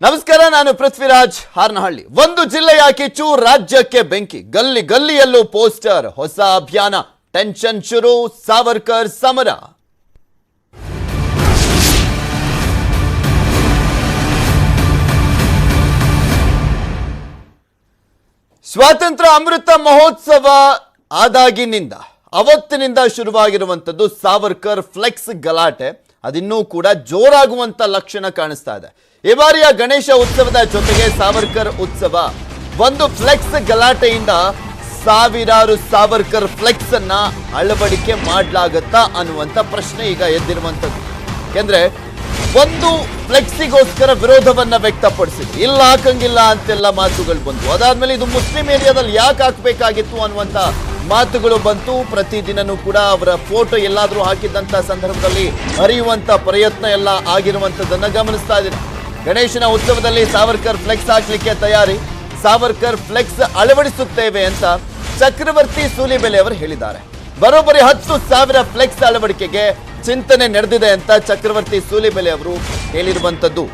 ನಮಸ್ಕಾರ, ನಾನು ಪೃಥ್ವಿರಾಜ್ ಹಾರನಹಳ್ಳಿ. ಒಂದು ಜಿಲ್ಲೆಯ ಕಿಚ್ಚು, ರಾಜ್ಯಕ್ಕೆ ಬೆಂಕಿ. ಗಲ್ಲಿ ಗಲ್ಲಿಯಲ್ಲೂ ಪೋಸ್ಟರ್. ಹೊಸ ಅಭಿಯಾನ, ಟೆನ್ಷನ್ ಶುರು. ಸಾವರ್ಕರ್ ಸಮರ. ಸ್ವಾತಂತ್ರ್ಯ ಅಮೃತ ಮಹೋತ್ಸವ ಆದಾಗಿನಿಂದ ಅವತ್ತಿನಿಂದ ಶುರುವಾಗಿರುವಂತದ್ದು ಸಾವರ್ಕರ್ ಫ್ಲೆಕ್ಸ್ ಗಲಾಟೆ ಅದಿನ್ನೂ ಕೂಡ ಜೋರಾಗುವಂತ ಲಕ್ಷಣ ಕಾಣಿಸ್ತಾ ಇದೆ. ಈ ಬಾರಿಯ ಗಣೇಶ ಉತ್ಸವದ ಜೊತೆಗೆ ಸಾವರ್ಕರ್ ಉತ್ಸವ ಒಂದು ಫ್ಲೆಕ್ಸ್ ಗಲಾಟೆಯಿಂದ ಸಾವಿರಾರು ಸಾವರ್ಕರ್ ಫ್ಲೆಕ್ಸ್ ಅನ್ನ ಅಳವಡಿಕೆ ಮಾಡಲಾಗತ್ತಾ ಅನ್ನುವಂತ ಪ್ರಶ್ನೆ ಈಗ ಎದ್ದಿರುವಂತದ್ದು. ಯಾಕೆಂದ್ರೆ ಒಂದು ಫ್ಲೆಕ್ಸಿಗೋಸ್ಕರ ವಿರೋಧವನ್ನ ವ್ಯಕ್ತಪಡಿಸಿದ್ರು. ಇಲ್ಲ ಹಾಕಂಗಿಲ್ಲ ಅಂತೆಲ್ಲ ಮಾತುಗಳು ಬಂತು. ಅದಾದ್ಮೇಲೆ ಇದು ಮುಸ್ಲಿಂ ಏರಿಯಾದಲ್ಲಿ ಯಾಕೆ ಹಾಕಬೇಕಾಗಿತ್ತು ಅನ್ನುವಂತ ಮಾತುಗಳು ಬಂತು. ಪ್ರತಿದಿನನೂ ಕೂಡ ಅವರ ಫೋಟೋ ಎಲ್ಲಾದ್ರೂ ಹಾಕಿದಂತ ಸಂದರ್ಭದಲ್ಲಿ ಅರಿಯುವಂತ ಪ್ರಯತ್ನ ಎಲ್ಲ ಆಗಿರುವಂತದನ್ನ ಗಮನಿಸ್ತಾ ಇದ್ದೀವಿ. ಗಣೇಶನ ಉತ್ಸವದಲ್ಲಿ ಸಾವರ್ಕರ್ ಫ್ಲೆಕ್ಸ್ ಹಾಕ್ಲಿಕ್ಕೆ ತಯಾರಿ. ಸಾವರ್ಕರ್ ಫ್ಲೆಕ್ಸ್ ಅಳವಡಿಸುತ್ತೇವೆ ಅಂತ ಚಕ್ರವರ್ತಿ ಸೂಲಿಬೆಲೆ ಅವರು ಹೇಳಿದ್ದಾರೆ. ಬರೋಬ್ಬರಿ 10,000 ಫ್ಲೆಕ್ಸ್ ಅಳವಡಿಕೆಗೆ ಚಿಂತನೆ ನಡೆದಿದೆ ಅಂತ ಚಕ್ರವರ್ತಿ ಸೂಲಿಬೆಲೆ ಅವರು ಹೇಳಿರುವಂತದ್ದು.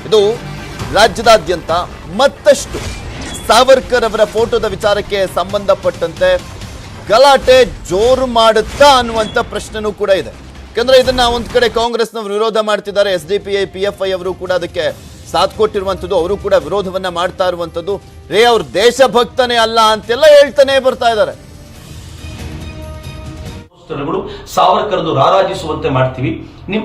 ಇದು ರಾಜ್ಯದಾದ್ಯಂತ ಮತ್ತಷ್ಟು ಸಾವರ್ಕರ್ ಅವರ ಫೋಟೋದ ವಿಚಾರಕ್ಕೆ ಸಂಬಂಧಪಟ್ಟಂತೆ ಗಲಾಟೆ ಜೋರು ಮಾಡುತ್ತಾ ಅನ್ನುವಂಥ ಪ್ರಶ್ನೆನೂ ಕೂಡ ಇದೆ. ಯಾಕಂದ್ರೆ ಇದನ್ನ ಒಂದ್ ಕಡೆ ಕಾಂಗ್ರೆಸ್ನವರು ವಿರೋಧ ಮಾಡ್ತಿದ್ದಾರೆ. SDPI PFI ಅವರು ಕೂಡ ಅದಕ್ಕೆ ಸಾಥ್ ಕೊಟ್ಟಿರುವಂಥದ್ದು. ಅವರು ಕೂಡ ವಿರೋಧವನ್ನ ಮಾಡ್ತಾ ಇರುವಂಥದ್ದು. ಅವ್ರ ದೇಶಭಕ್ತನೇ ಅಲ್ಲ ಅಂತೆಲ್ಲ ಹೇಳ್ತಾನೆ ಬರ್ತಾ ಇದ್ದಾರೆ. ಸಾವರ್ಕರ್ದು ರಾರಾಜಿಸುವಂತೆ ಮಾಡ್ತೀವಿ.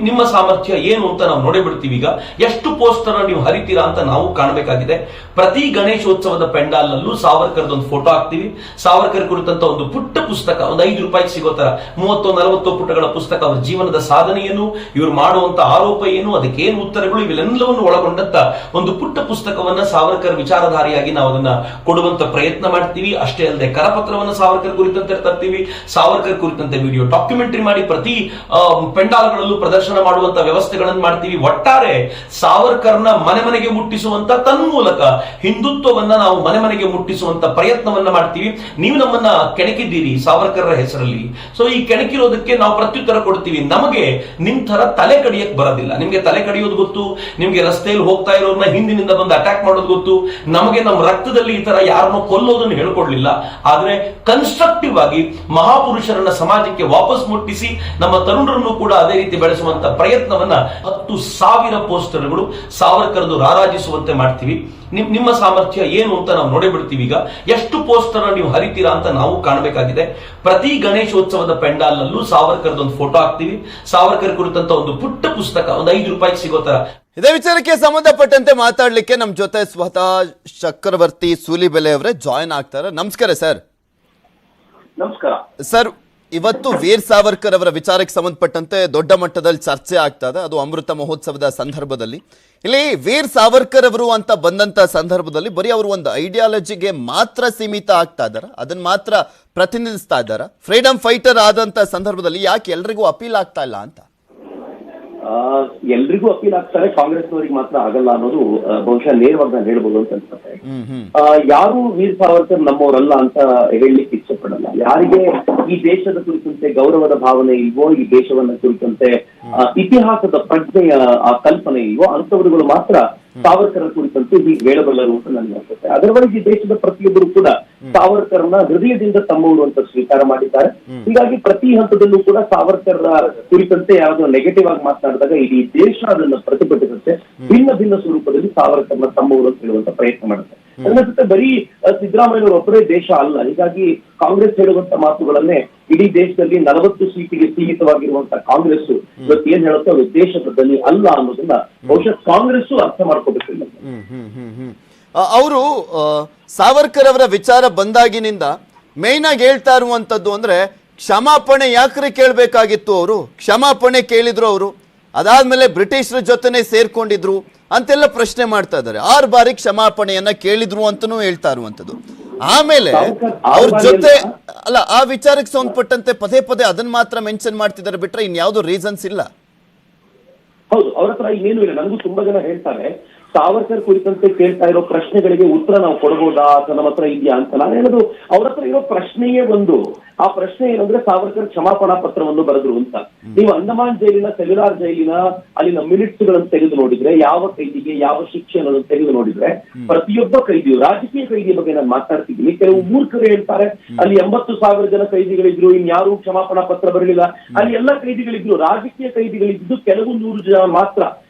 ನಿಮ್ಮ ಸಾಮರ್ಥ್ಯ ಏನು ಅಂತ ನಾವು ನೋಡಿಬಿಡ್ತೀವಿ. ಈಗ ಎಷ್ಟು ಪೋಸ್ಟರ್ ನೀವು ಹರಿತೀರಾ ಅಂತ ನಾವು ಕಾಣಬೇಕಾಗಿದೆ. ಪ್ರತಿ ಗಣೇಶೋತ್ಸವದ ಪೆಂಡಾಲ್ ನಲ್ಲೂ ಸಾವರ್ಕರ್ದ ಒಂದು ಫೋಟೋ ಹಾಕ್ತಿವಿ. ಸಾವರ್ಕರ್ ಕುರಿತಂತ ಒಂದು ಪುಟ್ಟ ಪುಸ್ತಕ, ಒಂದು 5 ರೂಪಾಯಿಗೆ ಸಿಗೋ ತರ 30-40 ಪುಟಗಳ ಪುಸ್ತಕ, ಅವರ ಜೀವನದ ಸಾಧನೆ ಏನು, ಇವರು ಮಾಡುವಂತ ಆರೋಪ ಏನು, ಅದಕ್ಕೆ ಏನು ಉತ್ತರಗಳು, ಇವೆಲ್ಲವನ್ನು ಒಳಗೊಂಡಂತ ಒಂದು ಪುಟ್ಟ ಪುಸ್ತಕವನ್ನ ಸಾವರ್ಕರ್ ವಿಚಾರಧಾರಿಯಾಗಿ ನಾವು ಅದನ್ನ ಕೊಡುವಂತ ಪ್ರಯತ್ನ ಮಾಡ್ತೀವಿ. ಅಷ್ಟೇ ಅಲ್ಲದೆ ಕರಪತ್ರವನ್ನ ಸಾವರ್ಕರ್ ಕುರಿತಂತೆ ತರ್ತೀವಿ. ಸಾವರ್ಕರ್ ಕುರಿತಂತೆ ವಿಡಿಯೋ ಡಾಕ್ಯುಮೆಂಟರಿ ಮಾಡಿ ಪ್ರತಿ ಪೆಂಡಾಲ್ಗಳಲ್ಲೂ ಪ್ರದರ್ಶನ ಮಾಡುವಂತ ವ್ಯವಸ್ಥೆಗಳನ್ನು ಮಾಡ್ತೀವಿ. ಒಟ್ಟಾರೆ ಸಾವರ್ಕರ್ನ ಮನೆ ಮನೆಗೆ ಮುಟ್ಟಿಸುವಂತ ತನ್ಮೂಲಕ ಹಿಂದುತ್ವವನ್ನ ನಾವು ಮನೆ ಮನೆಗೆ ಮುಟ್ಟಿಸುವಂತ ಪ್ರಯತ್ನವನ್ನ ಮಾಡ್ತೀವಿ. ನೀವು ನಮ್ಮನ್ನ ಕೆಣಕಿದ್ದೀರಿ ಸಾವರ್ಕರ್ ಹೆಸರಲ್ಲಿ. ಸೊ ಈ ಕೆಣಕಿರೋದಕ್ಕೆ ನಾವು ಪ್ರತ್ಯುತ್ತರ ಕೊಡ್ತೀವಿ. ನಮಗೆ ನಿಮ್ ತರ ತಲೆ ಕಡಿಯಕ್ ಬರೋದಿಲ್ಲ. ನಿಮ್ಗೆ ತಲೆ ಕಡಿಯೋದು ಗೊತ್ತು, ನಿಮ್ಗೆ ರಸ್ತೆಯಲ್ಲಿ ಹೋಗ್ತಾ ಇರೋರ್ನ ಹಿಂದಿನಿಂದ ಬಂದು ಅಟ್ಯಾಕ್ ಮಾಡೋದು ಗೊತ್ತು. ನಮಗೆ ನಮ್ಮ ರಕ್ತದಲ್ಲಿ ಈ ತರ ಯಾರನ್ನೋ ಕೊಲ್ಲೋದನ್ನು ಹೇಳ್ಕೊಡ್ಲಿಲ್ಲ. ಆದ್ರೆ ಕನ್ಸ್ಟ್ರಕ್ಟಿವ್ ಆಗಿ ಮಹಾಪುರುಷರನ್ನ ಸಮಾಜಕ್ಕೆ ವಾಪಸ್ ಮುಟ್ಟಿಸಿ ನಮ್ಮ ತರುಣರನ್ನು ಕೂಡ ಅದೇ ರೀತಿ ಬೆಳೆಸುವಂತ ಪ್ರಯತ್ನವನ್ನ 10,000 ಪೋಸ್ಟರ್ಗಳು ಸಾವರ್ಕರ್ದು ರಾರಾಜಿಸುವಂತೆ ಮಾಡ್ತೀವಿ. ನಿಮ್ಮ ಸಾಮರ್ಥ್ಯ ಏನು ಅಂತ ನಾವು ನೋಡಿಬಿಡ್ತೀವಿ. ಈಗ ಎಷ್ಟು ಪೋಸ್ಟರ್ ನೀವು ಹರಿತೀರಾ ಅಂತ ನಾವು ಕಾಣಬೇಕಾಗಿದೆ. ಪ್ರತಿ ಗಣೇಶೋತ್ಸವದ ಪೆಂಡಾಲ್ ನಲ್ಲೂ ಸಾವರ್ಕರ್ದ ಒಂದು ಫೋಟೋ ಹಾಕ್ತಿವಿ. ಸಾವರ್ಕರ್ ಕುರಿತಂತ ಒಂದು ಪುಟ್ಟ ಪುಸ್ತಕ, ಒಂದು 5 ರೂಪಾಯಿಗೆ ಸಿಗೋ ತರ. ಇದೇ ವಿಚಾರಕ್ಕೆ ಸಂಬಂಧಪಟ್ಟಂತೆ ಮಾತಾಡ್ಲಿಕ್ಕೆ ನಮ್ಮ ಜೊತೆ ಸ್ವತಃ ಚಕ್ರವರ್ತಿ ಸೂಲಿಬೆಲೆ ಅವರೇ ಜಾಯಿನ್ ಆಗ್ತಾರೆ. ನಮಸ್ಕಾರ ಸರ್. ನಮಸ್ಕಾರ ಸರ್. ಇವತ್ತು ವೀರ್ ಸಾವರ್ಕರ್ ಅವರ ವಿಚಾರಕ್ಕೆ ಸಂಬಂಧಪಟ್ಟಂತೆ ದೊಡ್ಡ ಮಟ್ಟದಲ್ಲಿ ಚರ್ಚೆ ಆಗ್ತಾ ಇದೆ. ಅದು ಅಮೃತ ಮಹೋತ್ಸವದ ಸಂದರ್ಭದಲ್ಲಿ. ಇಲ್ಲಿ ವೀರ್ ಸಾವರ್ಕರ್ ಅವರು ಅಂತ ಬಂದಂತ ಸಂದರ್ಭದಲ್ಲಿ ಬರೀ ಅವರು ಒಂದು ಐಡಿಯಾಲಜಿಗೆ ಮಾತ್ರ ಸೀಮಿತ ಆಗ್ತಾ ಇದ್ದಾರೆ, ಅದನ್ನ ಮಾತ್ರ ಪ್ರತಿನಿಧಿಸ್ತಾ ಇದ್ದಾರೆ. ಫ್ರೀಡಮ್ ಫೈಟರ್ ಆದಂತ ಸಂದರ್ಭದಲ್ಲಿ ಯಾಕೆ ಎಲ್ರಿಗೂ ಅಪೀಲ್ ಆಗ್ತಾ ಇಲ್ಲ ಅಂತ? ಎಲ್ರಿಗೂ ಅಪೀಲ್ ಆಗ್ತಾರೆ, ಕಾಂಗ್ರೆಸ್ನವರಿಗೆ ಮಾತ್ರ ಆಗಲ್ಲ ಅನ್ನೋದು ಬಹುಶಃ ನೇರವಾಗಿ ನಾನು ಹೇಳ್ಬೋದು ಅಂತ ಅನ್ಸುತ್ತೆ. ಯಾರು ವೀರ್ ಸಾವರ್ಕರ್ ನಮ್ಮವರಲ್ಲ ಅಂತ ಹೇಳಲಿಕ್ಕೆ ಇಚ್ಛೆ ಪಡಲ್ಲ. ಯಾರಿಗೆ ಈ ದೇಶದ ಕುರಿತಂತೆ ಗೌರವದ ಭಾವನೆ ಇಲ್ವೋ, ಈ ದೇಶವನ್ನ ಕುರಿತಂತೆ ಇತಿಹಾಸದ ಪ್ರಜ್ಞೆಯ ಆ ಕಲ್ಪನೆ ಇಲ್ವೋ, ಅಂತವರುಗಳು ಮಾತ್ರ ಸಾವರ್ಕರ್ ಕುರಿತಂತೆ ಹೀಗೆ ಹೇಳಬಲ್ಲರು ಅಂತ ನನಗೆ ಅನ್ಸುತ್ತೆ. ಅದರವರೆಗೆ ಈ ದೇಶದ ಪ್ರತಿಯೊಬ್ಬರು ಕೂಡ ಸಾವರ್ಕರ್ನ ಹೃದಯದಿಂದ ತಮ್ಮವರು ಅಂತ ಸ್ವೀಕಾರ ಮಾಡಿದ್ದಾರೆ. ಹೀಗಾಗಿ ಪ್ರತಿ ಹಂತದಲ್ಲೂ ಕೂಡ ಸಾವರ್ಕರ್ ಕುರಿತಂತೆ ಯಾವ್ದೋ ನೆಗೆಟಿವ್ ಆಗಿ ಮಾತನಾಡಿದಾಗ ಇಡೀ ದೇಶ ಅದನ್ನ ಪ್ರತಿಭಟಿಸುತ್ತೆ. ಭಿನ್ನ ಭಿನ್ನ ಸ್ವರೂಪದಲ್ಲಿ ಸಾವರ್ಕರ್ನ ತಮ್ಮವರು ಅಂತ ಹೇಳುವಂತ ಪ್ರಯತ್ನ ಮಾಡುತ್ತೆ. ನನ್ನ ಬರೀ ಸಿದ್ದರಾಮಯ್ಯನವರು ಒಬ್ಬರೇ ದೇಶ ಅಲ್ಲ. ಹೀಗಾಗಿ ಕಾಂಗ್ರೆಸ್ ಹೇಳುವಂತ ಮಾತುಗಳನ್ನೇ ಇಡೀ ದೇಶದಲ್ಲಿ 40 ಸೀಟಿಗೆ ಸೀಮಿತವಾಗಿರುವಂತಹ ಕಾಂಗ್ರೆಸ್ ಇವತ್ತು ಏನ್ ಹೇಳುತ್ತೋ ಅದು ದೇಶದ ಧ್ವನಿ ಅಲ್ಲ ಅನ್ನೋದನ್ನ ಬಹುಶಃ ಕಾಂಗ್ರೆಸ್ ಅರ್ಥ ಮಾಡ್ಕೋಬೇಕಿಲ್ಲ. ಅವರು ಸಾವರ್ಕರ್ ಅವರ ವಿಚಾರ ಬಂದಾಗಿನಿಂದ ಮೇನ್ ಆಗಿ ಹೇಳ್ತಾ ಇರುವಂತದ್ದು ಅಂದ್ರೆ ಕ್ಷಮಾಪಣೆ ಯಾಕ್ರೆ ಕೇಳಬೇಕಾಗಿತ್ತು. ಅವರು ಕ್ಷಮಾಪಣೆ ಕೇಳಿದ್ರು. ಅವರು ಅದಾದ್ಮೇಲೆ ಬ್ರಿಟಿಷರ ಜೊತೆನೆ ಸೇರ್ಕೊಂಡಿದ್ರು ಅಂತೆಲ್ಲ ಪ್ರಶ್ನೆ ಮಾಡ್ತಾ ಇದ್ದಾರೆ. 6 ಬಾರಿ ಕ್ಷಮಾಪಣೆಯನ್ನ ಕೇಳಿದ್ರು ಅಂತನೂ ಹೇಳ್ತಾ ಇರುವಂತದ್ದು. ಆಮೇಲೆ ಅವ್ರ ಜೊತೆ ಅಲ್ಲ, ಆ ವಿಚಾರಕ್ಕೆ ಸಂಬಂಧಪಟ್ಟಂತೆ ಪದೇ ಪದೇ ಅದನ್ನ ಮಾತ್ರ ಮೆನ್ಷನ್ ಮಾಡ್ತಿದ್ದಾರೆ, ಬಿಟ್ರೆ ಇನ್ಯಾವುದೋ ರೀಸನ್ಸ್ ಇಲ್ಲ. ಹೌದು, ಅವ್ರ ಹತ್ರ ಇನ್ನೇನು ಇಲ್ಲ. ನನಗೂ ತುಂಬಾ ಜನ ಹೇಳ್ತಾರೆ ಸಾವರ್ಕರ್ ಕುರಿತಂತೆ ಕೇಳ್ತಾ ಇರೋ ಪ್ರಶ್ನೆಗಳಿಗೆ ಉತ್ತರ ನಾವು ಕೊಡಬಹುದಾ ಅಥವಾ ನಮ್ಮ ಹತ್ರ ಇದೆಯಾ ಅಂತ ನಾನು ಹೇಳೋದು, ಅವ್ರ ಹತ್ರ ಇರೋ ಪ್ರಶ್ನೆಯೇ ಒಂದು. ಆ ಪ್ರಶ್ನೆ ಏನಂದ್ರೆ ಸಾವರ್ಕರ್ ಕ್ಷಮಾಪಣಾ ಪತ್ರವನ್ನು ಬರೆದ್ರು ಅಂತ. ನೀವು ಅಂಡಮಾನ್ ಜೈಲಿನ, ಸೆಲ್ಯುಲಾರ್ ಜೈಲಿನ ಅಲ್ಲಿನ ಮಿನಿಟ್ಸ್ ಗಳನ್ನು ತೆಗೆದು ನೋಡಿದ್ರೆ, ಯಾವ ಕೈದಿಗೆ ಯಾವ ಶಿಕ್ಷೆ ಅನ್ನೋದನ್ನು ತೆಗೆದು ನೋಡಿದ್ರೆ, ಪ್ರತಿಯೊಬ್ಬ ಕೈದಿಯು, ರಾಜಕೀಯ ಕೈದಿಯ ಬಗ್ಗೆ ನಾನು ಮಾತಾಡ್ತಿದ್ದೀನಿ, ಕೆಲವು ಮೂರ್ಖರು ಹೇಳ್ತಾರೆ ಅಲ್ಲಿ 80,000 ಜನ ಕೈದಿಗಳಿದ್ರು, ಇನ್ಯಾರು ಕ್ಷಮಾಪಣಾ ಪತ್ರ ಬರಲಿಲ್ಲ. ಅಲ್ಲಿ ಎಲ್ಲ ಕೈದಿಗಳಿದ್ರು, ರಾಜಕೀಯ ಕೈದಿಗಳಿದ್ದು ಕೆಲವು 100 ಜನ ಮಾತ್ರ.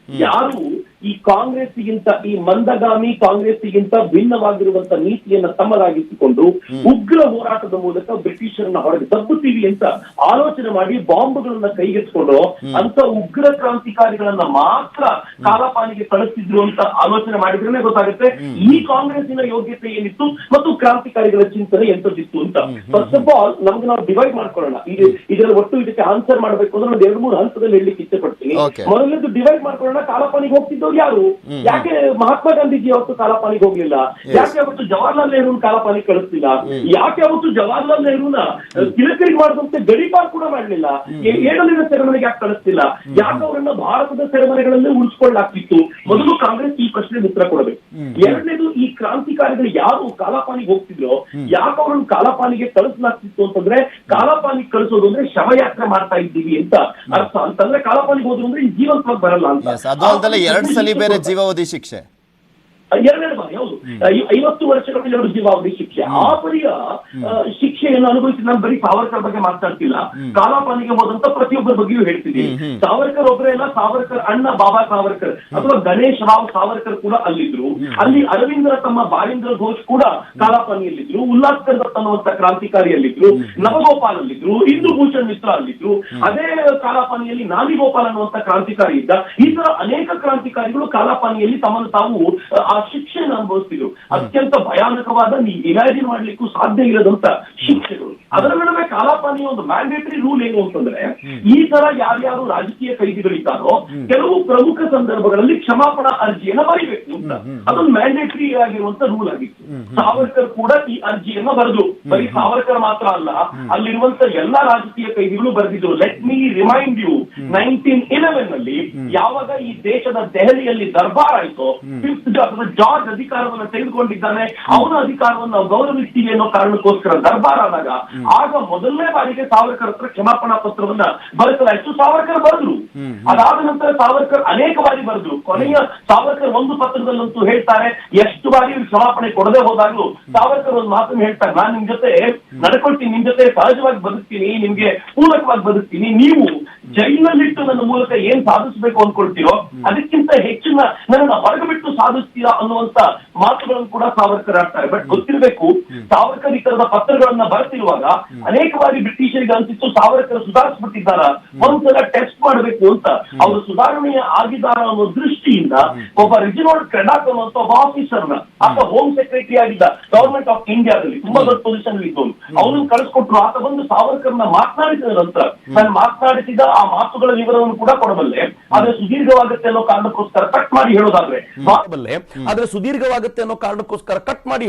ಯಾರು ಈ ಕಾಂಗ್ರೆಸ್ಗಿಂತ, ಈ ಮಂದಗಾಮಿ ಕಾಂಗ್ರೆಸ್ಗಿಂತ ಭಿನ್ನವಾಗಿರುವಂತ ನೀತಿಯನ್ನ ತಮ್ಮದಾಗಿಸಿಕೊಂಡು ಉಗ್ರ ಹೋರಾಟದ ಮೂಲಕ ಬ್ರಿಟಿಷರನ್ನ ಹೊರಗೆ ತಪ್ಪುತ್ತೀವಿ ಅಂತ ಆಲೋಚನೆ ಮಾಡಿ ಬಾಂಬ್ಗಳನ್ನ ಕೈಗೆತ್ತಿಕೊಂಡು ಅಂತ ಉಗ್ರ ಕ್ರಾಂತಿಕಾರಿಗಳನ್ನ ಮಾತ್ರ ಕಾಲಪಾನಿಗೆ ಕಳಿಸ್ತಿದ್ರು ಅಂತ ಆಲೋಚನೆ ಮಾಡಿದ್ರೆ ಗೊತ್ತಾಗುತ್ತೆ ಈ ಕಾಂಗ್ರೆಸ್ಸಿನ ಯೋಗ್ಯತೆ ಏನಿತ್ತು ಮತ್ತು ಕ್ರಾಂತಿಕಾರಿಗಳ ಚಿಂತನೆ ಎಂತದಿತ್ತು ಅಂತ. ಫಸ್ಟ್ ಆಫ್ ಆಲ್ ನಮ್ಗೆ ನಾವು ಡಿವೈಡ್ ಮಾಡ್ಕೊಳ್ಳೋಣ. ಇದರ ಒಟ್ಟು ಇದಕ್ಕೆ ಆನ್ಸರ್ ಮಾಡ್ಬೇಕು ಅಂದ್ರೆ ಒಂದು 2-3 ಹಂತದಲ್ಲಿ ಹೇಳಲಿಕ್ಕೆ ಇಚ್ಛೆ ಪಡ್ತೀನಿ. ಮೊದಲನೇದು ಡಿವೈಡ್ ಮಾಡ್ಕೊಳ್ಳೋಣ. ಕಾಲಪಾನಿಗೆ ಹೋಗ್ತಿದ್ದವ್ರು ಯಾರು? ಯಾಕೆ ಮಹಾತ್ಮ ಗಾಂಧೀಜಿ ಅವತ್ತು ಕಾಲಪಾನಿಗೆ ಹೋಗ್ಲಿಲ್ಲ? ಯಾಕೆ ಅವತ್ತು ಜವಾಹರ್ಲಾಲ್ ನೆಹರು ಕಾಲಪಾನಿಗೆ ಕಳಿಸ್ಲಿಲ್ಲ? ಯಾಕೆ ಅವತ್ತು ಜವಾಹರ್ಲಾಲ್ ನೆಹರುನ ತಿಲಕರಿಗೆ ಮಾಡಿದಂತೆ ಗಡಿಪಾರ್ ಕೂಡ ಮಾಡಲಿಲ್ಲ? ಏಳಲಿನ ಸೆರೆಮನೆಗೆ ಯಾಕೆ ಕಳಿಸ್ತಿಲ್ಲ? ಯಾಕೆ ಅವರನ್ನ ಭಾರತದ ಸೆರೆಮನೆಗಳಲ್ಲೇ ಉಳಿಸ್ಕೊಳ್ಳಾಗ್ತಿತ್ತು? ಮೊದಲು ಕಾಂಗ್ರೆಸ್ ಈ ಪ್ರಶ್ನೆಗೆ ಉತ್ತರ ಕೊಡಬೇಕು. ಎರಡನೇದು, ಈ ಕ್ರಾಂತಿಕಾರಿಗಳು ಯಾರು ಕಾಲಪಾನಿಗೆ ಹೋಗ್ತಿದ್ರು, ಯಾಕೆ ಅವರನ್ನು ಕಾಲಪಾನಿಗೆ ಕಳಿಸಲಾಗ್ತಿತ್ತು ಅಂತಂದ್ರೆ, ಕಾಲಪಾನಿಗೆ ಕಳಿಸೋದು ಅಂದ್ರೆ ಶವಯಾತ್ರೆ ಮಾಡ್ತಾ ಇದ್ದೀವಿ ಅಂತ ಅರ್ಥ. ಅಂತಂದ್ರೆ ಕಾಲಪಾನಿಗೆ ಹೋದ್ರು ಅಂದ್ರೆ ಜೀವಂತವಾಗಿ ಬರಲ್ಲ ಅಂತ. ಅದು ಅಲ್ಲದೆ 2 ಸಲ ಬೇರೆ ಜೀವಾವಧಿ ಶಿಕ್ಷೆ, 2 ಬಾರಿ, ಹೌದು, 50 ವರ್ಷಗಳಲ್ಲಿ ಅವರು ಜೀವಾವಧಿ ಶಿಕ್ಷೆ. ಆ ಪರಿಯ ಶಿಕ್ಷೆಯನ್ನು ಅನುಭವಿಸಿ ನಾನು ಬರೀ ಸಾವರ್ಕರ್ ಬಗ್ಗೆ ಮಾತಾಡ್ತಿಲ್ಲ, ಕಾಲಾಪಾನಿಗೆ ಹೋದಂತ ಪ್ರತಿಯೊಬ್ಬರ ಬಗ್ಗೆಯೂ ಹೇಳ್ತಿದ್ದೀನಿ. ಸಾವರ್ಕರ್ ಒಬ್ಬರೇ ಅಲ್ಲ, ಸಾವರ್ಕರ್ ಅಣ್ಣ ಬಾಬಾ ಸಾವರ್ಕರ್ ಅಥವಾ ಗಣೇಶ್ ರಾವ್ ಸಾವರ್ಕರ್ ಕೂಡ ಅಲ್ಲಿದ್ರು. ಅಲ್ಲಿ ಅರವಿಂದರ ತಮ್ಮ ಬಾರೀಂದ್ರ ಘೋಷ್ ಕೂಡ ಕಾಲಾಪಾನಿಯಲ್ಲಿದ್ರು. ಉಲ್ಲಾಸ್ಕರ್ ದತ್ ಅನ್ನುವಂತ ಕ್ರಾಂತಿಕಾರಿಯಲ್ಲಿದ್ರು. ನವಗೋಪಾಲ್ ಅಲ್ಲಿದ್ರು. ಇಂದು ಭೂಷಣ್ ಮಿತ್ರ ಅಲ್ಲಿದ್ರು. ಅದೇ ಕಾಲಾಪಾನಿಯಲ್ಲಿ ನಾನಿಗೋಪಾಲ್ ಅನ್ನುವಂತ ಕ್ರಾಂತಿಕಾರಿ ಇದ್ದ. ಈ ತರ ಅನೇಕ ಕ್ರಾಂತಿಕಾರಿಗಳು ಕಾಲಾಪಾನಿಯಲ್ಲಿ ತಮ್ಮನ್ನು ತಾವು ಆ ಶಿಕ್ಷೆಯನ್ನು ಅನುಭವಿಸ್ತಿದ್ರು. ಅತ್ಯಂತ ಭಯಾನಕವಾದ, ನೀವು ಇಮ್ಯಾಜಿನ್ ಮಾಡ್ಲಿಕ್ಕೂ ಸಾಧ್ಯ ಇಲ್ಲದಂತ ಶಿಕ್ಷೆಗಳು. ಅದರ ನಡುವೆ ಕಾಲಾಪಾನಿಯ ಒಂದು ಮ್ಯಾಂಡೇಟರಿ ರೂಲ್ ಏನು ಅಂತಂದ್ರೆ, ಈ ತರ ಯಾರ್ಯಾರು ರಾಜಕೀಯ ಕೈದಿಗಳಿದ್ದಾರೋ ಕೆಲವು ಪ್ರಮುಖ ಸಂದರ್ಭಗಳಲ್ಲಿ ಕ್ಷಮಾಪಣಾ ಅರ್ಜಿಯನ್ನ ಬರೀಬೇಕು ಅಂತ. ಅದೊಂದು ಮ್ಯಾಂಡೇಟರಿ ಆಗಿರುವಂತ ರೂಲ್ ಆಗಿತ್ತು. ಸಾವರ್ಕರ್ ಕೂಡ ಈ ಅರ್ಜಿಯನ್ನ ಬರೆದ್ರು. ಬರೀ ಸಾವರ್ಕರ್ ಮಾತ್ರ ಅಲ್ಲ, ಅಲ್ಲಿರುವಂತ ಎಲ್ಲಾ ರಾಜಕೀಯ ಕೈದಿಗಳು ಬರೆದಿದ್ರು. ಲೆಟ್ ಮೀ ರಿಮೈಂಡ್ ಯು, 1911 ನಲ್ಲಿ ಯಾವಾಗ ಈ ದೇಶದ ದೆಹಲಿಯಲ್ಲಿ ದರ್ಬಾರ್ ಆಯ್ತು, ಜಾರ್ಜ್ ಅಧಿಕಾರವನ್ನು ತೆಗೆದುಕೊಂಡಿದ್ದಾನೆ, ಅವನ ಅಧಿಕಾರವನ್ನು ನಾವು ಗೌರವಿಸ್ತೀವಿ ಅನ್ನೋ ಕಾರಣಕ್ಕೋಸ್ಕರ ದರ್ಬಾರ್ ಆದಾಗ, ಆಗ ಮೊದಲನೇ ಬಾರಿಗೆ ಸಾವರ್ಕರ್ ಹತ್ರ ಕ್ಷಮಾಪಣಾ ಪತ್ರವನ್ನ ಬರೆಸಲಾಯಿತು. ಸಾವರ್ಕರ್ ಬರೆದ್ರು. ಅದಾದ ನಂತರ ಸಾವರ್ಕರ್ ಅನೇಕ ಬಾರಿ ಬರೆದ್ರು. ಕೊನೆಯ ಸಾವರ್ಕರ್ ಒಂದು ಪತ್ರದಲ್ಲಂತೂ ಹೇಳ್ತಾರೆ, ಎಷ್ಟು ಬಾರಿ ಕ್ಷಮಾಪಣೆ ಕೊಡದೆ ಹೋದಾಗ್ಲೂ ಸಾವರ್ಕರ್ ಒಂದು ಮಾತನ್ನು ಹೇಳ್ತಾರೆ, ನಾನು ನಿಮ್ ಜೊತೆ ನಡ್ಕೊಳ್ತೀನಿ, ನಿಮ್ ಜೊತೆ ಸಹಜವಾಗಿ ಬದುಕ್ತೀನಿ, ನಿಮ್ಗೆ ಪೂರಕವಾಗಿ ಬದುಕ್ತೀನಿ, ನೀವು ಜೈಲಿನಲ್ಲಿಟ್ಟು ನನ್ನ ಮೂಲಕ ಏನ್ ಸಾಧಿಸಬೇಕು ಅನ್ಕೊಳ್ತೀರೋ ಅದಕ್ಕಿಂತ ಹೆಚ್ಚಿನ ನನ್ನ ಹೊರಗೆ ಬಿಟ್ಟು ಸಾಧಿಸ್ತೀರಾ ಅನ್ನುವಂತ ಮಾತುಗಳನ್ನು ಕೂಡ ಸಾವರ್ಕರ್ ಆಡ್ತಾರೆ. ಬಟ್ ಗೊತ್ತಿರಬೇಕು, ಸಾವರ್ಕರ್ ಈ ತರದ ಪತ್ರಗಳನ್ನ ಬರೆತಿರುವಾಗ ಅನೇಕ ಬಾರಿ ಬ್ರಿಟಿಷರಿಗೆ ಅನ್ಸಿತ್ತು ಸಾವರ್ಕರ್ ಸುಧಾರಿಸ್ಬಿಟ್ಟಿದ್ದಾರ, ಒಂದ್ಸಲ ಟೆಸ್ಟ್ ಮಾಡಬೇಕು ಅಂತ. ಅವರು ಸುಧಾರಣೆಯ ಆಗಿದ್ದಾರ ಅನ್ನೋ ದೃಷ್ಟಿಯಿಂದ ಒಬ್ಬ ರೆಜಿನಾಲ್ಡ್ ಕ್ರೆಡಾಕ್ ಅನ್ನುವಂತ ಒಬ್ಬ ಆಫೀಸರ್ನ, ಆತ ಹೋಮ್ ಸೆಕ್ರೆಟರಿ ಆಗಿದ್ದ ಗವರ್ಮೆಂಟ್ ಆಫ್ ಇಂಡಿಯಾದಲ್ಲಿ, ತುಂಬಾ ದೊಡ್ಡ ಪೊಸಿಷನ್ ಇದ್ದವನು, ಅವನನ್ನು ಕಳಿಸ್ಕೊಟ್ರು. ಆತ ಬಂದು ಸಾವರ್ಕರ್ನ ಮಾತನಾಡಿಸಿದ ನಂತರ, ನಾನು ಮಾತನಾಡಿಸಿದ ಆ ಮಾತುಗಳ ವಿವರವನ್ನು ಕೂಡ ಕೊಡಬಲ್ಲೆ, ಆದ್ರೆ ಸುದೀರ್ಘವಾಗುತ್ತೆ ಅನ್ನೋ ಕಾರಣಕ್ಕೋಸ್ಕರ ಕಟ್ ಮಾಡಿ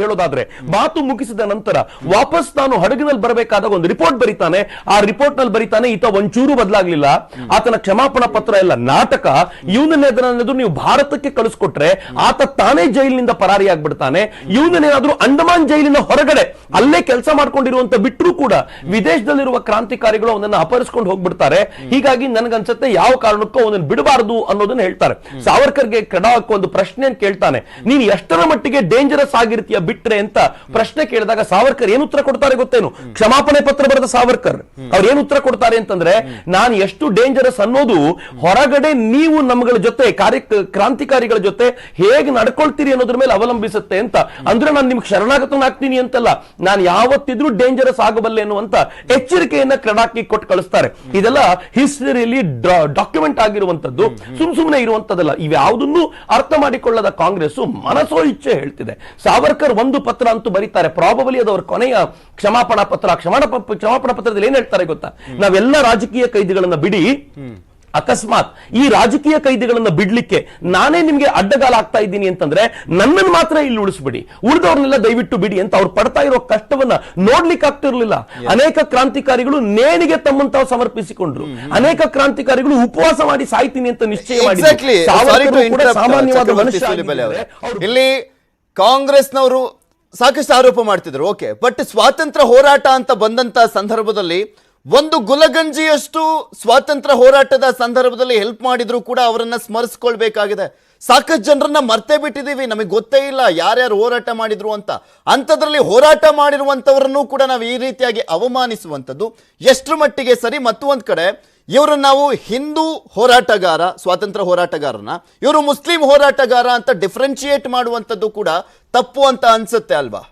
ಹೇಳೋದಾದ್ರೆ ಮಾತು ಮುಗಿಸಿದ ನಂತರ ವಾಪಸ್ ನಾನು ಹಡಗಿನಲ್ಲಿ ಬರಬೇಕಾದಾಗ ಒಂದು ರಿಪೋರ್ಟ್ ಬರೀತಾನೆ. ಆ ರಿಪೋರ್ಟ್ ನಲ್ಲಿ ಬರೀತಾನೆ, ಈತ ಒಂಚೂರು ಬದಲಾಗ್ಲಿಲ್ಲ, ಆತನ ಕ್ಷಮಾಪಣಾ ಪತ್ರ ಎಲ್ಲ ನಾಟಕ, ಇವನನ್ನೇನಾದ್ರೂ ನೀವು ಭಾರತಕ್ಕೆ ಕಳಿಸ್ಕೊಟ್ರೆ ಆತ ತಾನೇ ಜೈಲಿನಿಂದ ಪರಾರಿಯಾಗ್ಬಿಡ್ತಾನೆ, ಇವನನ್ನೇನಾದ್ರೂ ಅಂಡಮಾನ್ ಜೈಲಿನ ಹೊರಗಡೆ ಅಲ್ಲೇ ಕೆಲಸ ಮಾಡ್ಕೊಂಡಿರುವಂತ ಬಿಟ್ಟರು ಕೂಡ ವಿದೇಶದಲ್ಲಿರುವ ಕ್ರಾಂತಿಕಾರಿಗಳು ಅವನನ್ನ ಅಪಹರಿಸಿಕೊಂಡು ಹೋಗ್ಬಿಡ್ತಾರೆ. ಹೀಗಾಗಿ ನನಗನ್ಸುತ್ತೆ ಯಾವ ಕಾರಣಕ್ಕೂ ಅವನನ್ನು ಬಿಡಬಾರದು ಅನ್ನೋದನ್ನ ಹೇಳ್ತಾರೆ. ಸಾವರ್ಕರ್ಗೆ ಕ್ರೆಡಾಕ್ ಒಂದು ಪ್ರಶ್ನೆ ಕೇಳ್ತಾನೆ, ನೀನು ಎಷ್ಟರ ಮಟ್ಟಿಗೆ ಡೇಂಜರಸ್ ಆಗಿರ್ತೀಯ ಬಿಟ್ರೆ ಅಂತ ಪ್ರಶ್ನೆ ಕೇಳಿದಾಗ ಸಾವರ್ಕರ್ ಏನು ಉತ್ತರ ಕೊಡ್ತಾರೆ ಗೊತ್ತೇನು? ಕ್ಷಮಾಪಣೆ ಪತ್ರ ಬರೆದ ಸಾವರ್ಕರ್ ಅವ್ರು ಏನು ಉತ್ತರ ಕೊಡ್ತಾರೆ ಅಂತಂದ್ರೆ, ನಾನು ಎಷ್ಟು ಡೇಂಜರಸ್ ಅನ್ನೋದು ಹೊರಗಡೆ ನೀವು ನಮ್ಗಳ ಜೊತೆ ಕ್ರಾಂತಿಕಾರಿಗಳ ಜೊತೆ ಹೇಗೆ ನಡ್ಕೊಳ್ತೀರಿ ಅನ್ನೋದ್ರ ಮೇಲೆ ಅವಲಂಬಿಸುತ್ತೆ ಅಂತ. ಅಂದ್ರೆ ನಾನು ನಿಮ್ಗೆ ಶರಣಾಗತನಾಗ್ತೀನಿ ಅಂತಲ್ಲ, ನಾನು ಯಾವತ್ತಿದ್ರೂ ಡೇಂಜರಸ್ ಆಗಬಲ್ಲೆ ಅನ್ನುವಂತ ಎಚ್ಚರಿಕೆಯನ್ನ ಕ್ರೆಡಾಕ್ಗೆ ಕೊಟ್ಟು ಕಳಿಸ್ತಾರೆ. ಇದೆಲ್ಲ ಹಿಸ್ಟರಿಯಲ್ಲಿ ಡಾಕ್ಯುಮೆಂಟ್ ಆಗಿರುವಂತದ್ದು, ಸುಮ್ನೆ ಇರುವಂತದ್ದಲ್ಲ. ಇವ್ಯಾವುದನ್ನು ಅರ್ಥ ಮಾಡಿಕೊಳ್ಳದ ಕಾಂಗ್ರೆಸ್ ಮನಸೋ ಇಚ್ಛೆ ಹೇಳ್ತಿದೆ. ಸಾವರ್ಕರ್ ಒಂದು ಪತ್ರ ಅಂತೂ ಬರೀತಾರೆ, ಪ್ರಾಬಬಲಿ ಅದು ಅವ್ರ ಕೊನೆಯ ಕ್ಷಮಾಪಣಾ ಪತ್ರ. ಕ್ಷಮಾಪಣಾ ಪತ್ರದಲ್ಲಿ ಏನ್ ಹೇಳ್ತಾರೆ ಗೊತ್ತಾ? ನಾವೆಲ್ಲ ರಾಜಕೀಯ ಕೈದಿಗಳನ್ನ ಬಿಡಿ, ಅಕಸ್ಮಾತ್ ಈ ರಾಜಕೀಯ ಕೈದಿಗಳನ್ನ ಬಿಡ್ಲಿಕ್ಕೆ ನಾನೇ ನಿಮ್ಗೆ ಅಡ್ಡಗಾಲ ಆಗ್ತಾ ಇದ್ದೀನಿ ಅಂತಂದ್ರೆ ನನ್ನನ್ನು ಮಾತ್ರ ಇಲ್ಲಿ ಉಳಿಸ್ಬಿಡಿ, ಉಳಿದವ್ರನ್ನೆಲ್ಲ ದಯವಿಟ್ಟು ಬಿಡಿ ಅಂತ ಅವ್ರು ಪಡ್ತಾ ಇರೋ ಕಷ್ಟವನ್ನ ನೋಡ್ಲಿಕ್ಕೆ ಆಗ್ತಿರ್ಲಿಲ್ಲ. ಅನೇಕ ಕ್ರಾಂತಿಕಾರಿಗಳು ನೇಣಿಗೆ ತಮ್ಮನ್ನು ತಾವು ಸಮರ್ಪಿಸಿಕೊಂಡ್ರು. ಅನೇಕ ಕ್ರಾಂತಿಕಾರಿಗಳು ಉಪವಾಸ ಮಾಡಿ ಸಾಯ್ತೀನಿ ಅಂತ ನಿಶ್ಚಯ ಮಾಡಿ ಸಾಮಾನ್ಯವಾದ ಮನುಷ್ಯ. ಇಲ್ಲಿ ಕಾಂಗ್ರೆಸ್ನವರು ಸಾಕಷ್ಟು ಆರೋಪ ಮಾಡ್ತಿದ್ರು, ಓಕೆ, ಬಟ್ ಸ್ವಾತಂತ್ರ್ಯ ಹೋರಾಟ ಅಂತ ಬಂದಂತ ಸಂದರ್ಭದಲ್ಲಿ ಒಂದು ಗುಲಗಂಜಿಯಷ್ಟು ಸ್ವಾತಂತ್ರ್ಯ ಹೋರಾಟದ ಸಂದರ್ಭದಲ್ಲಿ ಹೆಲ್ಪ್ ಮಾಡಿದ್ರು ಕೂಡ ಅವರನ್ನ ಸ್ಮರಿಸ್ಕೊಳ್ಬೇಕಾಗಿದೆ. ಸಾಕಷ್ಟು ಜನರನ್ನ ಮರ್ತೇ ಬಿಟ್ಟಿದೀವಿ, ನಮಗೆ ಗೊತ್ತೇ ಇಲ್ಲ ಯಾರ್ಯಾರು ಹೋರಾಟ ಮಾಡಿದ್ರು ಅಂತ. ಅಂಥದ್ರಲ್ಲಿ ಹೋರಾಟ ಮಾಡಿರುವಂತವರನ್ನು ಕೂಡ ನಾವು ಈ ರೀತಿಯಾಗಿ ಅವಮಾನಿಸುವಂಥದ್ದು ಎಷ್ಟರ ಮಟ್ಟಿಗೆ ಸರಿ? ಮತ್ತು ಒಂದ್ ಕಡೆ ಇವರು ನಾವು ಹಿಂದೂ ಹೋರಾಟಗಾರ, ಸ್ವಾತಂತ್ರ್ಯ ಹೋರಾಟಗಾರನ ಇವರು ಮುಸ್ಲಿಂ ಹೋರಾಟಗಾರ ಅಂತ ಡಿಫ್ರೆನ್ಶಿಯೇಟ್ ಮಾಡುವಂಥದ್ದು ಕೂಡ ತಪ್ಪು ಅಂತ ಅನ್ಸುತ್ತೆ ಅಲ್ವಾ?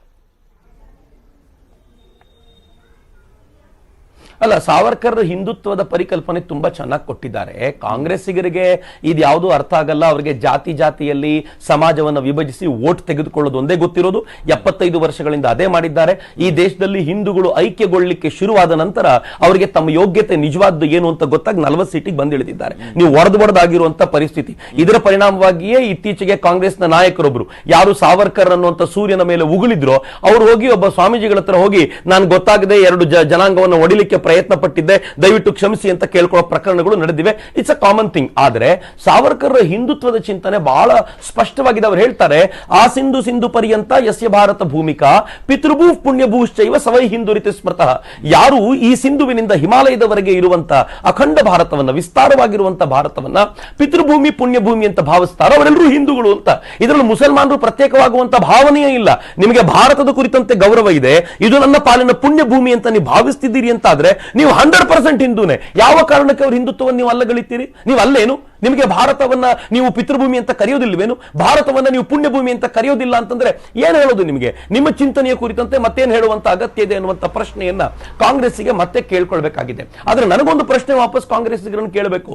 ಅಲ್ಲ, ಸಾವರ್ಕರ್ ಹಿಂದುತ್ವದ ಪರಿಕಲ್ಪನೆ ತುಂಬಾ ಚೆನ್ನಾಗಿ ಕೊಟ್ಟಿದ್ದಾರೆ. ಕಾಂಗ್ರೆಸ್ಸಿಗರಿಗೆ ಇದು ಯಾವುದೂ ಅರ್ಥ ಆಗಲ್ಲ. ಅವರಿಗೆ ಜಾತಿಯಲ್ಲಿ ಸಮಾಜವನ್ನು ವಿಭಜಿಸಿ ವೋಟ್ ತೆಗೆದುಕೊಳ್ಳೋದು ಒಂದೇ ಗೊತ್ತಿರೋದು. 75 ವರ್ಷಗಳಿಂದ ಅದೇ ಮಾಡಿದ್ದಾರೆ. ಈ ದೇಶದಲ್ಲಿ ಹಿಂದೂಗಳು ಐಕ್ಯಗೊಳ್ಳಲಿಕ್ಕೆ ಶುರುವಾದ ನಂತರ ಅವರಿಗೆ ತಮ್ಮ ಯೋಗ್ಯತೆ ನಿಜವಾದ್ದು ಏನು ಅಂತ ಗೊತ್ತಾಗಿ 40 ಸೀಟಿಗೆ ಬಂದಿಳಿದಿದ್ದಾರೆ. ನೀವು ಒಡೆದಾಗಿರುವಂತ ಪರಿಸ್ಥಿತಿ. ಇದರ ಪರಿಣಾಮವಾಗಿಯೇ ಇತ್ತೀಚೆಗೆ ಕಾಂಗ್ರೆಸ್ನ ನಾಯಕರೊಬ್ರು ಯಾರು ಸಾವರ್ಕರ್ ಅನ್ನುವಂತ ಸೂರ್ಯನ ಮೇಲೆ ಉಗುಳಿದ್ರೋ ಅವರು ಹೋಗಿ ಒಬ್ಬ ಸ್ವಾಮೀಜಿಗಳ ಹತ್ರ ಹೋಗಿ ನಾನು ಗೊತ್ತಾಗದೆ 2 ಜನಾಂಗವನ್ನು ಒಡಿಲಿಕ್ಕೆ ಪ್ರಯತ್ನ ಪಟ್ಟಿದ್ದೆ, ದಯವಿಟ್ಟು ಕ್ಷಮಿಸಿ ಅಂತ ಕೇಳ್ಕೊಳ್ಳೋ ಪ್ರಕರಣಗಳು ನಡೆದಿವೆ. It's a common thing. ಆದ್ರೆ ಸಾವರ್ಕರ್ ಹಿಂದುತ್ವದ ಚಿಂತನೆ ಬಹಳ ಸ್ಪಷ್ಟವಾಗಿದೆ. ಅವರು ಹೇಳ್ತಾರೆ, ಆ ಸಿಂಧು ಪರ್ಯಂತ ಯಸ್ಯ ಭಾರತ ಭೂಮಿಕಾ ಪಿತೃಭೂ ಪುಣ್ಯಭೂಶ್ಚೈವ ಸವೈ ಹಿಂದುರಿತ ಸ್ಮೃತಃ. ಯಾರು ಈ ಸಿಂಧುವಿನಿಂದ ಹಿಮಾಲಯದವರೆಗೆ ಇರುವಂತ ಅಖಂಡ ಭಾರತವನ್ನ, ವಿಸ್ತಾರವಾಗಿರುವಂತ ಭಾರತವನ್ನ ಪಿತೃಭೂಮಿ ಪುಣ್ಯಭೂಮಿ ಅಂತ ಭಾವಿಸ್ತಾರೋ ಅವರೆಲ್ಲರೂ ಹಿಂದೂಗಳು ಅಂತ. ಇದರಲ್ಲಿ ಮುಸಲ್ಮಾನರು ಪ್ರತ್ಯೇಕವಾಗುವಂತ ಭಾವನೆಯೇ ಇಲ್ಲ. ನಿಮಗೆ ಭಾರತದ ಕುರಿತಂತೆ ಗೌರವ ಇದೆ, ಇದು ನನ್ನ ಪಾಲಿನ ಪುಣ್ಯ ಭೂಮಿ ಅಂತ ನೀವು ಭಾವಿಸ್ತಿದ್ದೀರಿ ಅಂತ ಆದ್ರೆ ನೀವು 100% ಹಿಂದೂನೇ. ಯಾವ ಕಾರಣಕ್ಕೆ ಅವ್ರ ಹಿಂದುತ್ವವನ್ನು ನೀವು ಅಲ್ಲಗಳಿತೀರಿ? ನೀವು ಅಲ್ಲೇನು? ನಿಮಗೆ ಭಾರತವನ್ನ ನೀವು ಪಿತೃಭೂಮಿ ಅಂತ ಕರೆಯೋದಿಲ್ವೇನು? ಭಾರತವನ್ನ ನೀವು ಪುಣ್ಯಭೂಮಿ ಅಂತ ಕರೆಯೋದಿಲ್ಲ ಅಂತಂದ್ರೆ ಏನ್ ಹೇಳೋದು ನಿಮಗೆ? ನಿಮ್ಮ ಚಿಂತನೆಯ ಕುರಿತಂತೆ ಮತ್ತೇನು ಹೇಳುವಂತ ಅಗತ್ಯ ಇದೆ ಅನ್ನುವಂತ ಪ್ರಶ್ನೆಯನ್ನ ಕಾಂಗ್ರೆಸ್ಸಿಗೆ ಮತ್ತೆ ಕೇಳ್ಕೊಳ್ಬೇಕಾಗಿದೆ. ಆದ್ರೆ ನನಗೊಂದು ಪ್ರಶ್ನೆ ವಾಪಸ್ ಕಾಂಗ್ರೆಸ್ಸಿಗರನ್ನು ಕೇಳಬೇಕು.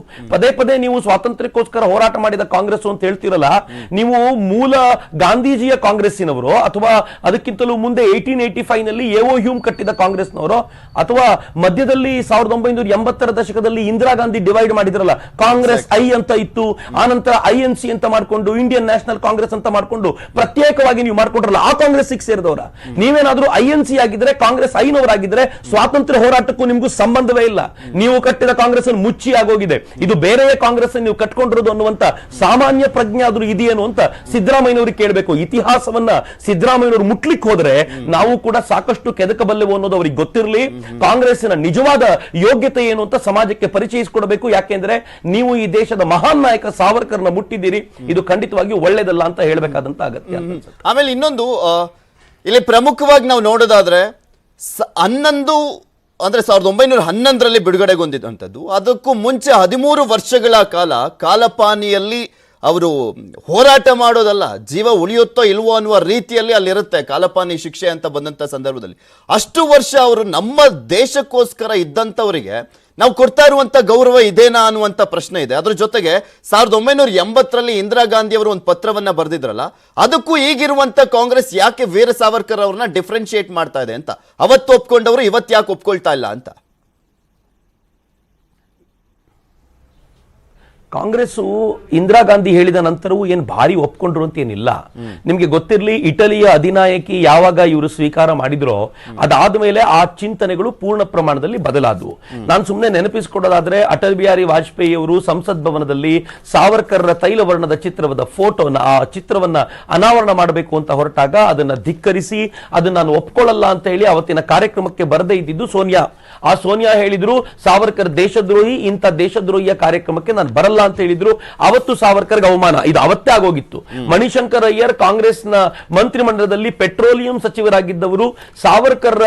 ಪದೇ ನೀವು ಸ್ವಾತಂತ್ರ್ಯಕ್ಕೋಸ್ಕರ ಹೋರಾಟ ಮಾಡಿದ ಕಾಂಗ್ರೆಸ್ ಅಂತ ಹೇಳ್ತಿರಲ್ಲ, ನೀವು ಮೂಲ ಗಾಂಧೀಜಿಯ ಕಾಂಗ್ರೆಸ್ಸಿನವರು ಅಥವಾ ಅದಕ್ಕಿಂತಲೂ ಮುಂದೆ 1885 ನಲ್ಲಿ ಎಒ ಹ್ಯೂಮ್ ಕಟ್ಟಿದ ಕಾಂಗ್ರೆಸ್ನವರು ಅಥವಾ ಮಧ್ಯದಲ್ಲಿ 1980ರ ದಶಕದಲ್ಲಿ ಇಂದಿರಾ ಗಾಂಧಿ ಡಿವೈಡ್ ಮಾಡಿದ್ರಲ್ಲ, ಕಾಂಗ್ರೆಸ್ ಐ ಅಂತ ಇತ್ತು, ಆನಂತರ ಐಎನ್ಸಿ ಅಂತ ಮಾಡ್ಕೊಂಡು ಇಂಡಿಯನ್ ನ್ಯಾಷನಲ್ ಕಾಂಗ್ರೆಸ್ ಅಂತ ಮಾಡ್ಕೊಂಡು ಪ್ರತ್ಯೇಕವಾಗಿ ನೀವು ಮಾಡ್ಕೊಂಡ್ರಲ್ಲ, ಆ ಕಾಂಗ್ರೆಸ್ ಸೇರಿದವರ? ನೀವೇನಾದ್ರೂ ಐಎನ್ಸಿ ಆಗಿದ್ರೆ, ಕಾಂಗ್ರೆಸ್ ಐನವರಾಗಿದ್ರೆ ಸ್ವಾತಂತ್ರ್ಯ ಹೋರಾಟಕ್ಕೂ ನಿಮ್ಗೂ ಸಂಬಂಧವೇ ಇಲ್ಲ. ನೀವು ಕಟ್ಟಿದ ಕಾಂಗ್ರೆಸ್ ಮುಚ್ಚಿ ಆಗೋಗಿದೆ. ಇದು ಬೇರೆಯೇ ಕಾಂಗ್ರೆಸ್ ನೀವು ಕಟ್ಕೊಂಡಿರೋದು ಅನ್ನುವಂತ ಸಾಮಾನ್ಯ ಪ್ರಜ್ಞೆ ಆದ್ರೂ ಇದೆಯೇನು ಅಂತ ಸಿದ್ದರಾಮಯ್ಯನವ್ರಿಗೆ ಕೇಳಬೇಕು. ಇತಿಹಾಸವನ್ನ ಸಿದ್ದರಾಮಯ್ಯನವರು ಮುಟ್ಲಿಕ್ಕೆ ಹೋದ್ರೆ ನಾವು ಕೂಡ ಸಾಕಷ್ಟು ಕೆದಕಬಲ್ಲೆವು ಅನ್ನೋದು ಅವ್ರಿಗೆ ಗೊತ್ತಿರಲಿ. ಕಾಂಗ್ರೆಸ್ಸಿನ ನಿಜವಾದ ಯೋಗ್ಯತೆ ಏನು ಅಂತ ಸಮಾಜಕ್ಕೆ ಪರಿಚಯಿಸಿಕೊಡಬೇಕು. ಯಾಕೆಂದ್ರೆ ನೀವು ಈ ದೇಶದ ಮಹಾನ್ ನಾಯಕ ಸಾವರ್ಕರ್ನ ಮುಟ್ಟಿದ್ದೀರಿ, ಇದು ಖಂಡಿತವಾಗಿ ಒಳ್ಳೇದಲ್ಲ ಅಂತ ಹೇಳಬೇಕಾದಂತ ಅಗತ್ಯ. ಆಮೇಲೆ ಇನ್ನೊಂದು ಇಲ್ಲಿ ಪ್ರಮುಖವಾಗಿ ನಾವು ನೋಡೋದಾದ್ರೆ 1911ರಲ್ಲಿ ಬಿಡುಗಡೆಗೊಂಡಿದ್ದಂಥದ್ದು. ಅದಕ್ಕೂ ಮುಂಚೆ 13 ವರ್ಷಗಳ ಕಾಲ ಕಾಲಪಾನಿಯಲ್ಲಿ ಅವರು ಹೋರಾಟ ಮಾಡೋದಲ್ಲ, ಜೀವ ಉಳಿಯುತ್ತೋ ಇಲ್ವೋ ಅನ್ನುವ ರೀತಿಯಲ್ಲಿ ಅಲ್ಲಿರುತ್ತೆ ಕಾಲಪಾನಿ ಶಿಕ್ಷೆ ಅಂತ ಬಂದಂತ ಸಂದರ್ಭದಲ್ಲಿ. ಅಷ್ಟು ವರ್ಷ ಅವರು ನಮ್ಮ ದೇಶಕ್ಕೋಸ್ಕರ ಇದ್ದಂಥವರಿಗೆ ನಾವು ಕೊಡ್ತಾ ಇರುವಂತ ಗೌರವ ಇದೇನಾ ಅನ್ನುವಂತ ಪ್ರಶ್ನೆ ಇದೆ. ಅದ್ರ ಜೊತೆಗೆ 1980ರಲ್ಲಿ ಇಂದಿರಾ ಗಾಂಧಿ ಅವರು ಒಂದು ಪತ್ರವನ್ನ ಬರೆದಿದ್ರಲ್ಲ, ಅದಕ್ಕೂ ಈಗಿರುವಂತ ಕಾಂಗ್ರೆಸ್ ಯಾಕೆ ವೀರ ಸಾವರ್ಕರ್ ಅವ್ರನ್ನ ಡಿಫ್ರೆನ್ಶಿಯೇಟ್ ಮಾಡ್ತಾ ಇದೆ ಅಂತ, ಅವತ್ತು ಒಪ್ಕೊಂಡವರು ಇವತ್ತು ಯಾಕೆ ಒಪ್ಕೊಳ್ತಾ ಇಲ್ಲ ಅಂತ. ಕಾಂಗ್ರೆಸ್ ಇಂದಿರಾ ಗಾಂಧಿ ಹೇಳಿದ ನಂತರವೂ ಏನು ಭಾರಿ ಒಪ್ಕೊಂಡ್ರು ಅಂತ ಏನಿಲ್ಲ. ನಿಮ್ಗೆ ಗೊತ್ತಿರಲಿ, ಇಟಲಿಯ ಅಧಿನಾಯಕಿ ಯಾವಾಗ ಇವರು ಸ್ವೀಕಾರ ಮಾಡಿದ್ರೋ ಅದಾದ ಮೇಲೆ ಆ ಚಿಂತನೆಗಳು ಪೂರ್ಣ ಪ್ರಮಾಣದಲ್ಲಿ ಬದಲಾದವು. ನಾನು ಸುಮ್ಮನೆ ನೆನಪಿಸಿಕೊಡೋದಾದ್ರೆ, ಅಟಲ್ ಬಿಹಾರಿ ವಾಜಪೇಯಿ ಅವರು ಸಂಸತ್ ಭವನದಲ್ಲಿ ಸಾವರ್ಕರ್ ತೈಲವರ್ಣದ ಚಿತ್ರದ ಫೋಟೋನ, ಆ ಚಿತ್ರವನ್ನ ಅನಾವರಣ ಮಾಡಬೇಕು ಅಂತ ಹೊರಟಾಗ ಅದನ್ನ ಧಿಕ್ಕರಿಸಿ ಅದನ್ನ ನಾನು ಒಪ್ಕೊಳ್ಳಲ್ಲ ಅಂತ ಹೇಳಿ ಅವತ್ತಿನ ಕಾರ್ಯಕ್ರಮಕ್ಕೆ ಬರದೇ ಇದ್ದಿದ್ದು ಸೋನಿಯಾ. ಆ ಸೋನಿಯಾ ಹೇಳಿದ್ರು, ಸಾವರ್ಕರ್ ದೇಶದ್ರೋಹಿ, ಇಂಥ ದೇಶದ್ರೋಹಿಯ ಕಾರ್ಯಕ್ರಮಕ್ಕೆ ನಾನು ಬರಲ್ಲ ಅಂತ ಹೇಳಿದ್ರು. ಅವತ್ತು ಸಾವರ್ಕರ್ಗೆ ಅವಮಾನ, ಇದು ಅವತ್ತೇ ಆಗೋಗಿತ್ತು. ಮಣಿಶಂಕರ್ ಅಯ್ಯರ್ ಕಾಂಗ್ರೆಸ್ನ ಮಂತ್ರಿಮಂಡಲದಲ್ಲಿ ಪೆಟ್ರೋಲಿಯಂ ಸಚಿವರಾಗಿದ್ದವರು. ಸಾವರ್ಕರ್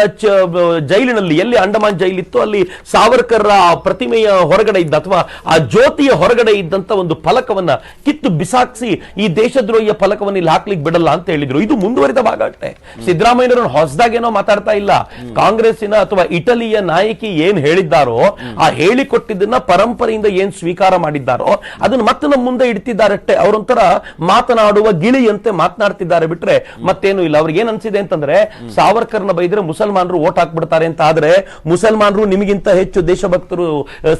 ಜೈಲಿನಲ್ಲಿ, ಎಲ್ಲಿ ಅಂಡಮಾನ್ ಜೈಲಿತ್ತು ಅಲ್ಲಿ ಸಾವರ್ಕರ್ ಪ್ರತಿಮೆಯ ಹೊರಗಡೆ ಇದ್ದ ಅಥವಾ ಆ ಜ್ಯೋತಿಯ ಹೊರಗಡೆ ಇದ್ದಂತ ಒಂದು ಫಲಕವನ್ನ ಕಿತ್ತು ಬಿಸಾಕ್ಸಿ ಈ ದೇಶದ್ರೋಹಿಯ ಫಲಕವನ್ನು ಇಲ್ಲಿ ಹಾಕ್ಲಿಕ್ಕೆ ಬಿಡಲ್ಲ ಅಂತ ಹೇಳಿದ್ರು. ಇದು ಮುಂದುವರಿದ ಭಾಗ ಅಷ್ಟೇ. ಸಿದ್ದರಾಮಯ್ಯನವರು ಹೊಸದಾಗೇನೋ ಮಾತಾಡ್ತಾ ಇಲ್ಲ. ಕಾಂಗ್ರೆಸ್ಸಿನ ಅಥವಾ ಇಟಲಿಯ ನಾಯಕಿ ಏನ್ ಹೇಳಿದ್ದಾರೋ ಆ ಹೇಳಿಕೊಟ್ಟಿದ್ದನ್ನ ಪರಂಪರೆಯಿಂದ ಏನ್ ಸ್ವೀಕಾರ ಮಾಡಿದ್ದಾರೋ ಅದನ್ನ ಮತ್ತೆ ನಮ್ಮ ಮುಂದೆ ಇಡ್ತಿದ್ದಾರಷ್ಟೇ. ಅವರೊಂಥರ ಮಾತನಾಡುವ ಗಿಳಿಯಂತೆ ಮಾತನಾಡ್ತಿದ್ದಾರೆ ಬಿಟ್ರೆ ಮತ್ತೇನು ಇಲ್ಲ. ಅವ್ರಿಗೆ ಏನ್ ಅನ್ಸಿದೆ ಅಂತಂದ್ರೆ ಸಾವರ್ಕರ್ನ ಬೈದ್ರೆ ಮುಸಲ್ಮಾನರು ಓಟ್ ಹಾಕ್ಬಿಡ್ತಾರೆ ಅಂತ. ಆದ್ರೆ ಮುಸಲ್ಮಾನರು ನಿಮಗಿಂತ ಹೆಚ್ಚು ದೇಶಭಕ್ತರು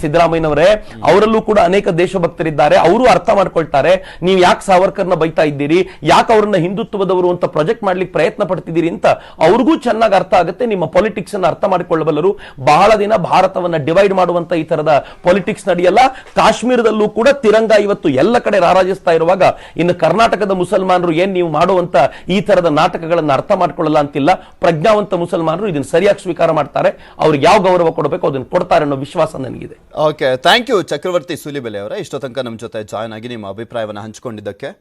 ಸಿದ್ದರಾಮಯ್ಯನವರೇ, ಅವರಲ್ಲೂ ಕೂಡ ಅನೇಕ ದೇಶಭಕ್ತರಿದ್ದಾರೆ. ಅವರು ಅರ್ಥ ಮಾಡ್ಕೊಳ್ತಾರೆ ನೀವು ಯಾಕೆ ಸಾವರ್ಕರ್ನ ಬೈತಾ ಇದ್ದೀರಿ, ಯಾಕೆ ಅವ್ರನ್ನ ಹಿಂದುತ್ವದವರು ಅಂತ ಪ್ರೊಜೆಕ್ಟ್ ಮಾಡ್ಲಿಕ್ಕೆ ಪ್ರಯತ್ನ ಪಡ್ತಿದ್ದೀರಿ ಅಂತ ಅವ್ರಿಗೂ ಚೆನ್ನಾಗಿ ಅರ್ಥ ಆಗುತ್ತೆ. ನಿಮ್ಮ ಪೊಲಿಟಿಕ್ಸ್ ಅನ್ನು ಅರ್ಥ ಮಾಡಿಕೊಳ್ಳಬಲ್ಲರು. ಬಹಳ ದಿನ ಭಾರತವನ್ನ ಡಿವೈಡ್ ಮಾಡುವಂತ ಈ ತರದ ಪೊಲಿಟಿಕ್ಸ್ ನಡೆಯಲ್ಲ. ಕಾಶ್ಮೀರದಲ್ಲೂ ಕೂಡ ತಿರಂಗ ಇವತ್ತು ಎಲ್ಲ ಕಡೆ ರಾರಾಜಿಸ್ತಾ ಇರುವಾಗ ಇನ್ನು ಕರ್ನಾಟಕದ ಮುಸಲ್ಮಾನರು ಏನ್ ನೀವು ಮಾಡುವಂತ ಈ ತರದ ನಾಟಕಗಳನ್ನ ಅರ್ಥ ಮಾಡ್ಕೊಳ್ಳಲ್ಲ ಅಂತಿಲ್ಲ. ಪ್ರಜ್ಞಾವಂತ ಮುಸಲ್ಮಾನರು ಇದನ್ನ ಸರಿಯಾಗಿ ಸ್ವೀಕಾರ ಮಾಡ್ತಾರೆ. ಅವ್ರಿಗೆ ಯಾವ ಗೌರವ ಕೊಡಬೇಕು ಅದನ್ನು ಕೊಡ್ತಾರೆ ಅನ್ನೋ ವಿಶ್ವಾಸ ನನಗಿದೆ. ಓಕೆ, ಥ್ಯಾಂಕ್ ಯು ಚಕ್ರವರ್ತಿ ಸೂಲಿಬೆಲೆ ಅವರೇ, ಇಷ್ಟೋ ತನಕ ನಮ್ಮ ಜೊತೆ ಜಾಯ್ನ್ ಆಗಿ ನಿಮ್ಮ ಅಭಿಪ್ರಾಯವನ್ನು ಹಂಚಿಕೊಂಡಿದ್ದಕ್ಕೆ.